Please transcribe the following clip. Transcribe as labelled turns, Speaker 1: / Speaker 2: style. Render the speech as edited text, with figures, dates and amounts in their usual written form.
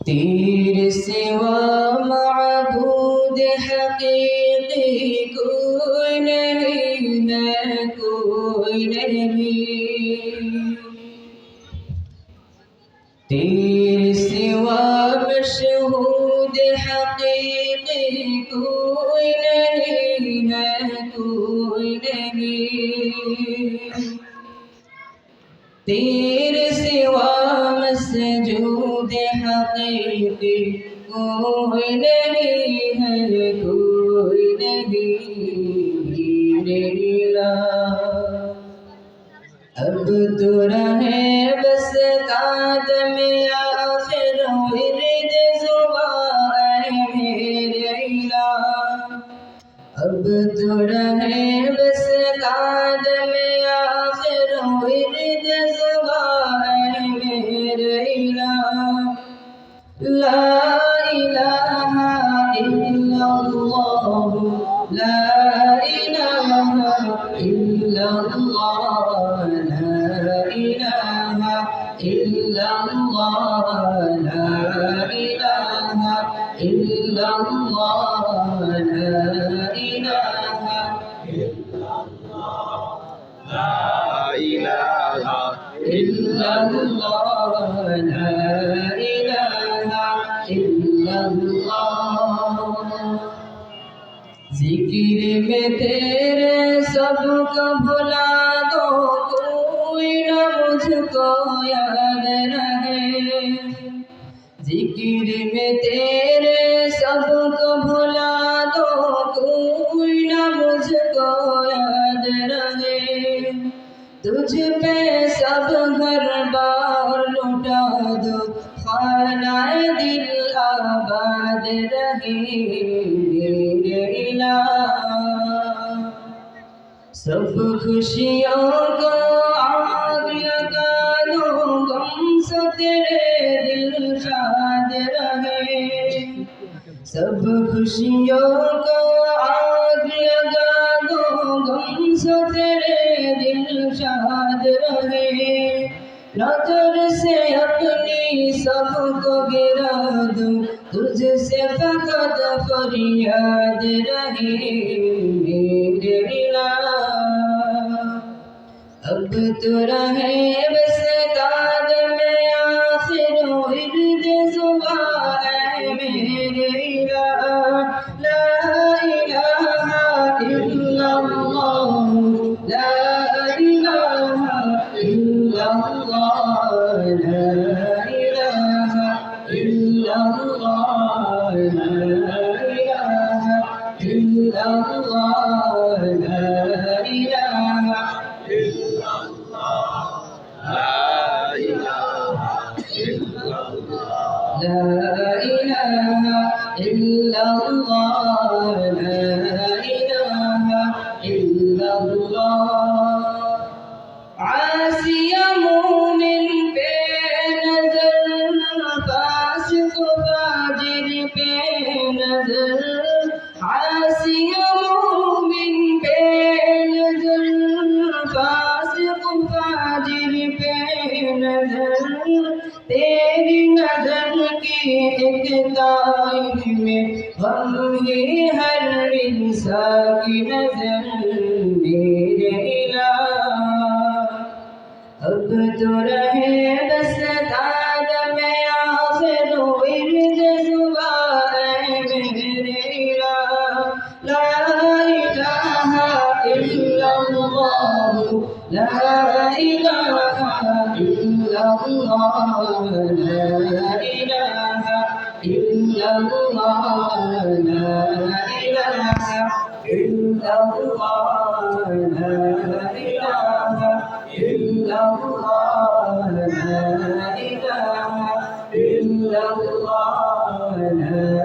Speaker 1: तेरे सिवा माबूद हकीकी कोई नहीं है, कोई नहीं। तेरे सिवा मशहूद हकीकी कोई नहीं है, कोई नहीं। तेरे सिवा मसजूद हकीकी कोई नहीं है, कोई नहीं। लीला अब तो रहे बस कादम आखिर विरद ज़ुबान मेरे इला। अब तो रहे बस कादम आखिर विरद ज़ुबान मेरे इला। ला इलाहा इल्लल्लाह, ला इलाहा इल्लल्लाह, ला इलाहा इल्लल्लाह, ला इलाहा इल्लल्लाह, ला इलाहा इल्लल्लाह, ला इलाहा इल्लल्लाह। जिक्र में तेरे सबको भुला दो, कोई न मुझको याद रहे। जिक्र में तेरे सबको भुला दो, कोई न मुझको याद रहे। तुझ पे सब घर बार लुटा दो, खानाए दिल आबाद रहे मेरे इला। सब खुशियों को आग लगा दो, गम से तेरे दिल शाद रहे। सब खुशियों को आग लगा दो, गम से तेरे दिल शाद रहे। नजर से अपनी सबको गिरा दो, तुझसे फकत फरियाद रहे मेरे इला। अब तो रहे बस कादम आखिर विरद ज़ुबान मेरे इला। ला इलाहा इल्लल्लाह, ला इलाहा इल्लल्लाह, ला इलाहा इल्लल्लाह, ला इलाहा इल्लल्लाह, ला इलाहा لا إله إلا الله، لا إله إلا الله। आसिया मोमिन पे नजर, फासिक फाजिर पे नजर। आसिया मोमिन पे नजर, फासिक फाजिर पे नजर। तेरी नजर की एक तारीफ में हम ही हर इंसान की नजर मेरे इला। अब तो रहे बस कादम आखिर विरद ज़ुबान मेरे इला। ला इलाहा इल्लल्लाह, ला इलाहा इल्लल्लाह, ला इलाहा इल्लल्लाह, ला इलाहा इल्लल्लाह, ला इलाहा इल्लल्लाह, ला इलाहा इल्लल्लाह, ला